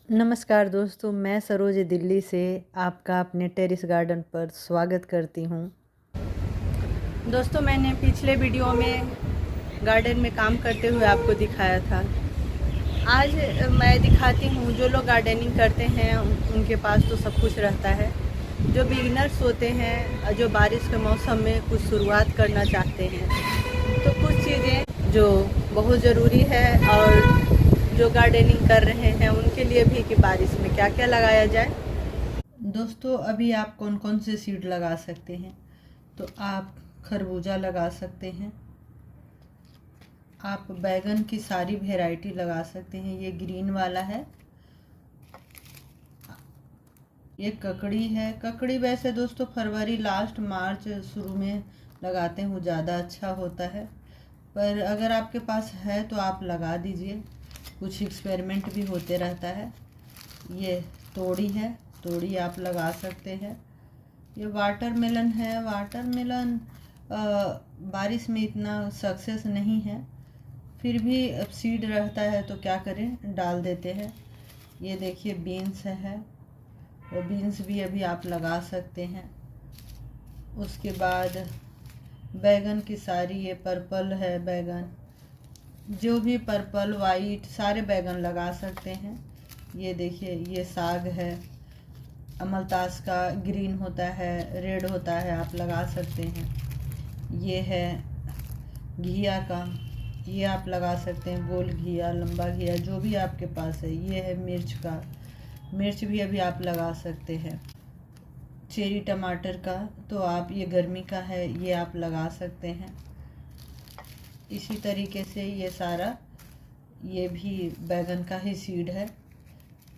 नमस्कार दोस्तों, मैं सरोज दिल्ली से आपका अपने टेरेस गार्डन पर स्वागत करती हूँ। दोस्तों, मैंने पिछले वीडियो में गार्डन में काम करते हुए आपको दिखाया था। आज मैं दिखाती हूँ, जो लोग गार्डनिंग करते हैं उनके पास तो सब कुछ रहता है। जो बिगिनर्स होते हैं, जो बारिश के मौसम में कुछ शुरुआत करना चाहते हैं, तो कुछ चीज़ें जो बहुत ज़रूरी है और जो गार्डनिंग कर रहे हैं उनके लिए भी कि बारिश में क्या क्या लगाया जाए। दोस्तों, अभी आप कौन कौन से सीड लगा सकते हैं? तो आप खरबूजा लगा सकते हैं, आप बैगन की सारी वैरायटी लगा सकते हैं। ये ग्रीन वाला है, ये ककड़ी है। ककड़ी वैसे दोस्तों फरवरी लास्ट मार्च शुरू में लगाते हैं, वो ज़्यादा अच्छा होता है, पर अगर आपके पास है तो आप लगा दीजिए। कुछ एक्सपेरिमेंट भी होते रहता है। ये तोड़ी है, तोड़ी आप लगा सकते हैं। ये वाटरमेलन है। वाटरमेलन बारिश में इतना सक्सेस नहीं है, फिर भी अब सीड रहता है तो क्या करें, डाल देते हैं। ये देखिए बीन्स है, वो बीन्स भी अभी आप लगा सकते हैं। उसके बाद बैगन की सारी, ये पर्पल है बैगन, जो भी पर्पल वाइट सारे बैगन लगा सकते हैं। ये देखिए ये साग है, अमलतास का ग्रीन होता है, रेड होता है, आप लगा सकते हैं। ये है घिया का, ये आप लगा सकते हैं, गोल घिया, लंबा घिया, जो भी आपके पास है। ये है मिर्च का, मिर्च भी अभी आप लगा सकते हैं। चेरी टमाटर का तो आप, ये गर्मी का है, ये आप लगा सकते हैं। इसी तरीके से ये सारा, ये भी बैगन का ही सीड है।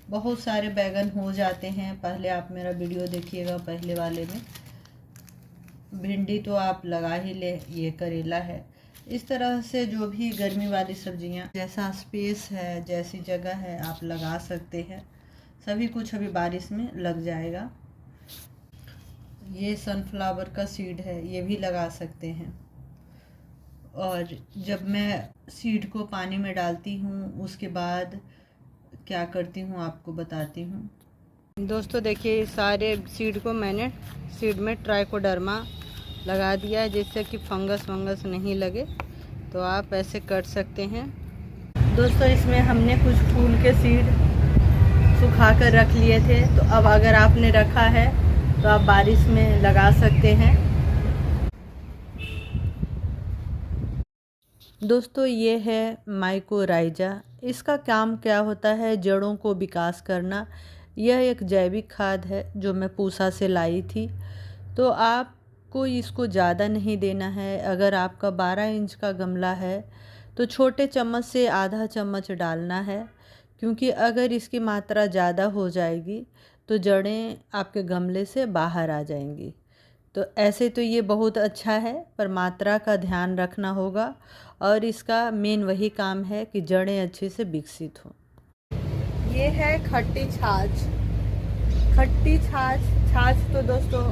बहुत सारे बैगन हो जाते हैं। पहले आप मेरा वीडियो देखिएगा, पहले वाले में। भिंडी तो आप लगा ही ले, ये करेला है। इस तरह से जो भी गर्मी वाली सब्जियां, जैसा स्पेस है, जैसी जगह है, आप लगा सकते हैं। सभी कुछ अभी बारिश में लग जाएगा। ये सनफ्लावर का सीड है, ये भी लगा सकते हैं। और जब मैं सीड को पानी में डालती हूँ उसके बाद क्या करती हूँ आपको बताती हूँ। दोस्तों देखिए, सारे सीड को मैंने सीड में ट्राइकोडर्मा लगा दिया है, जिससे कि फंगस वंगस नहीं लगे। तो आप ऐसे कर सकते हैं। दोस्तों, इसमें हमने कुछ फूल के सीड सुखा कर रख लिए थे, तो अब अगर आपने रखा है तो आप बारिश में लगा सकते हैं। दोस्तों, ये है माइकोराइजा। इसका काम क्या होता है, जड़ों को विकास करना। यह एक जैविक खाद है जो मैं पूसा से लाई थी। तो आपको इसको ज़्यादा नहीं देना है। अगर आपका 12 इंच का गमला है तो छोटे चम्मच से आधा चम्मच डालना है, क्योंकि अगर इसकी मात्रा ज़्यादा हो जाएगी तो जड़ें आपके गमले से बाहर आ जाएंगी। तो ऐसे तो ये बहुत अच्छा है, पर मात्रा का ध्यान रखना होगा। और इसका मेन वही काम है कि जड़ें अच्छे से विकसित हों। ये है खट्टी छाछ। खट्टी छाछ, छाछ तो दोस्तों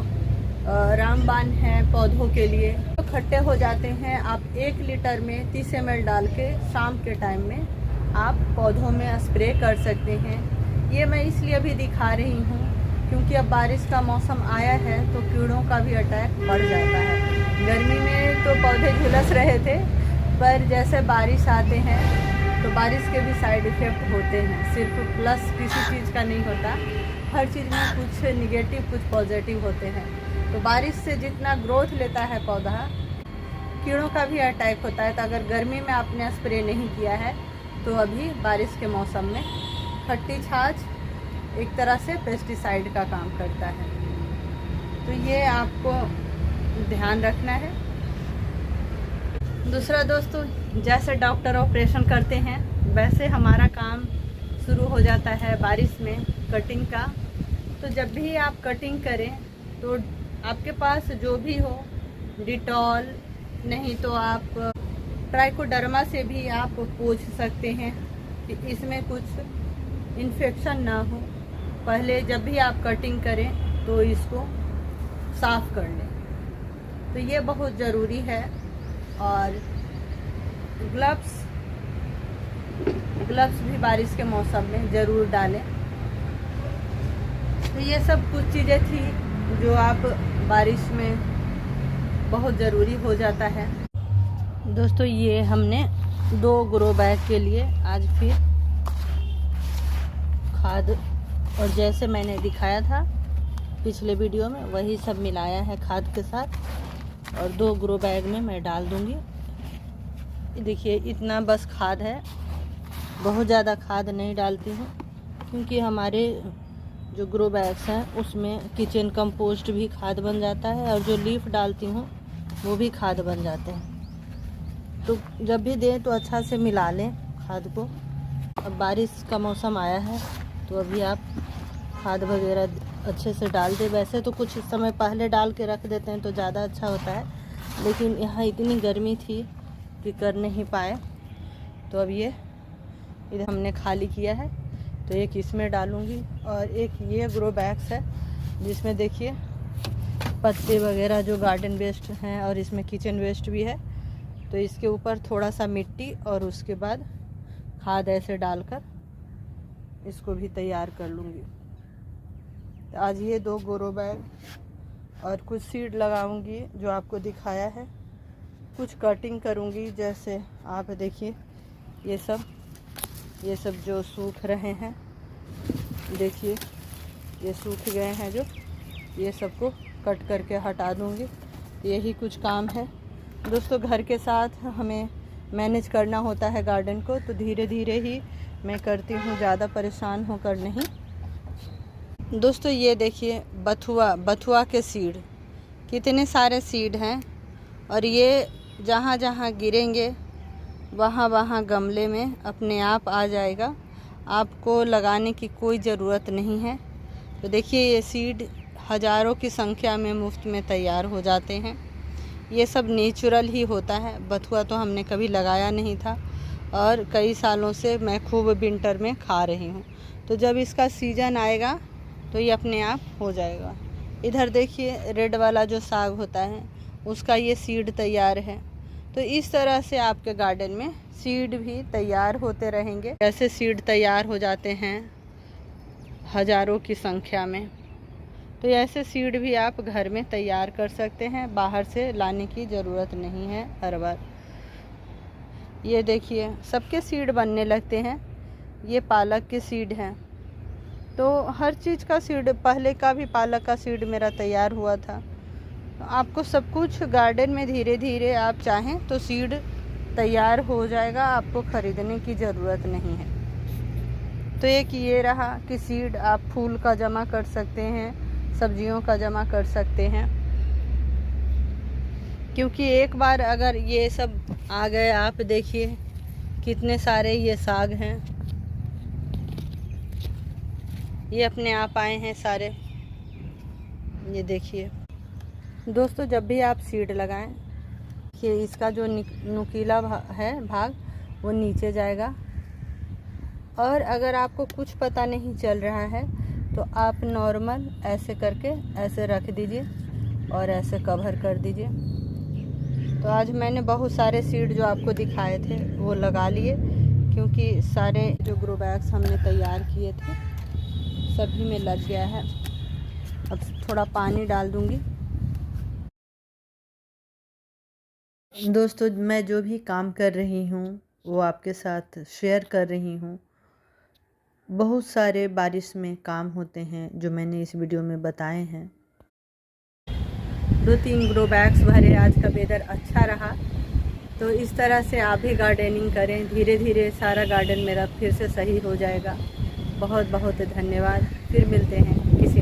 रामबाण है पौधों के लिए। तो खट्टे हो जाते हैं, आप 1 लीटर में 30 ml डाल के शाम के टाइम में आप पौधों में स्प्रे कर सकते हैं। ये मैं इसलिए अभी दिखा रही हूँ क्योंकि अब बारिश का मौसम आया है तो कीड़ों का भी अटैक बढ़ जाता है। गर्मी में तो पौधे झुलस रहे थे, पर जैसे बारिश आते हैं तो बारिश के भी साइड इफ़ेक्ट होते हैं। सिर्फ प्लस किसी चीज़ का नहीं होता, हर चीज़ में कुछ निगेटिव कुछ पॉजिटिव होते हैं। तो बारिश से जितना ग्रोथ लेता है पौधा, कीड़ों का भी अटैक होता है। तो अगर गर्मी में आपने स्प्रे नहीं किया है तो अभी बारिश के मौसम में खट्टी छाछ एक तरह से पेस्टिसाइड का काम करता है। तो ये आपको ध्यान रखना है। दूसरा दोस्तों, जैसे डॉक्टर ऑपरेशन करते हैं वैसे हमारा काम शुरू हो जाता है बारिश में कटिंग का। तो जब भी आप कटिंग करें तो आपके पास जो भी हो, डिटॉल नहीं तो आप ट्राइकोडर्मा से भी आप पोंछ सकते हैं कि इसमें कुछ इन्फेक्शन ना हो। पहले जब भी आप कटिंग करें तो इसको साफ़ कर लें। तो ये बहुत ज़रूरी है। और ग्लव्स भी बारिश के मौसम में ज़रूर डालें। तो ये सब कुछ चीज़ें थी जो आप बारिश में बहुत ज़रूरी हो जाता है। दोस्तों ये हमने 2 ग्रो बैग के लिए आज फिर खाद, और जैसे मैंने दिखाया था पिछले वीडियो में वही सब मिलाया है खाद के साथ, और 2 ग्रो बैग में मैं डाल दूंगी। देखिए इतना बस खाद है, बहुत ज़्यादा खाद नहीं डालती हूँ क्योंकि हमारे जो ग्रो बैग्स हैं उसमें किचन कंपोस्ट भी खाद बन जाता है, और जो लीफ डालती हूँ वो भी खाद बन जाते हैं। तो जब भी दें तो अच्छा से मिला लें खाद को। अब बारिश का मौसम आया है तो अभी आप खाद वगैरह अच्छे से डाल दें। वैसे तो कुछ समय पहले डाल के रख देते हैं तो ज़्यादा अच्छा होता है, लेकिन यहाँ इतनी गर्मी थी कि कर नहीं पाए। तो अब ये इधर हमने खाली किया है, तो एक इसमें डालूँगी और एक ये ग्रो बैग्स है जिसमें देखिए पत्ते वगैरह जो गार्डन वेस्ट हैं और इसमें किचन वेस्ट भी है। तो इसके ऊपर थोड़ा सा मिट्टी और उसके बाद खाद ऐसे डालकर इसको भी तैयार कर लूँगी। तो आज ये 2 ग्रो बैग और कुछ सीड लगाऊंगी जो आपको दिखाया है। कुछ कटिंग करूँगी, जैसे आप देखिए ये सब जो सूख रहे हैं, देखिए ये सूख गए हैं जो, ये सबको कट करके हटा दूँगी। यही कुछ काम है दोस्तों, घर के साथ हमें मैनेज करना होता है गार्डन को, तो धीरे धीरे ही मैं करती हूँ, ज़्यादा परेशान होकर नहीं। दोस्तों ये देखिए बथुआ के सीड, कितने सारे सीड हैं, और ये जहाँ जहाँ गिरेंगे वहाँ वहाँ गमले में अपने आप आ जाएगा, आपको लगाने की कोई ज़रूरत नहीं है। तो देखिए ये सीड हज़ारों की संख्या में मुफ्त में तैयार हो जाते हैं। ये सब नेचुरल ही होता है। बथुआ तो हमने कभी लगाया नहीं था और कई सालों से मैं खूब विंटर में खा रही हूँ। तो जब इसका सीज़न आएगा तो ये अपने आप हो जाएगा। इधर देखिए रेड वाला जो साग होता है उसका ये सीड तैयार है। तो इस तरह से आपके गार्डन में सीड भी तैयार होते रहेंगे। ऐसे सीड तैयार हो जाते हैं हज़ारों की संख्या में। तो ऐसे सीड भी आप घर में तैयार कर सकते हैं, बाहर से लाने की ज़रूरत नहीं है हर बार। ये देखिए सबके सीड बनने लगते हैं। ये पालक के सीड हैं, तो हर चीज़ का सीड, पहले का भी पालक का सीड मेरा तैयार हुआ था। तो आपको सब कुछ गार्डन में धीरे धीरे आप चाहें तो सीड तैयार हो जाएगा, आपको ख़रीदने की ज़रूरत नहीं है। तो एक ये रहा कि सीड आप फूल का जमा कर सकते हैं, सब्जियों का जमा कर सकते हैं, क्योंकि एक बार अगर ये सब आ गए, आप देखिए कितने सारे ये साग हैं, ये अपने आप आए हैं सारे। ये देखिए दोस्तों, जब भी आप सीड लगाएं कि इसका जो नुकीला है भाग वो नीचे जाएगा, और अगर आपको कुछ पता नहीं चल रहा है तो आप नॉर्मल ऐसे करके ऐसे रख दीजिए और ऐसे कवर कर दीजिए। तो आज मैंने बहुत सारे सीड जो आपको दिखाए थे वो लगा लिए, क्योंकि सारे जो ग्रो बैग्स हमने तैयार किए थे सभी में लग गया है। अब थोड़ा पानी डाल दूंगी। दोस्तों मैं जो भी काम कर रही हूँ वो आपके साथ शेयर कर रही हूँ। बहुत सारे बारिश में काम होते हैं जो मैंने इस वीडियो में बताए हैं। 2-3 ग्रो बैग्स भरे, आज का वेदर अच्छा रहा। तो इस तरह से आप भी गार्डनिंग करें, धीरे धीरे सारा गार्डन मेरा फिर से सही हो जाएगा। बहुत बहुत धन्यवाद। फिर मिलते हैं किसी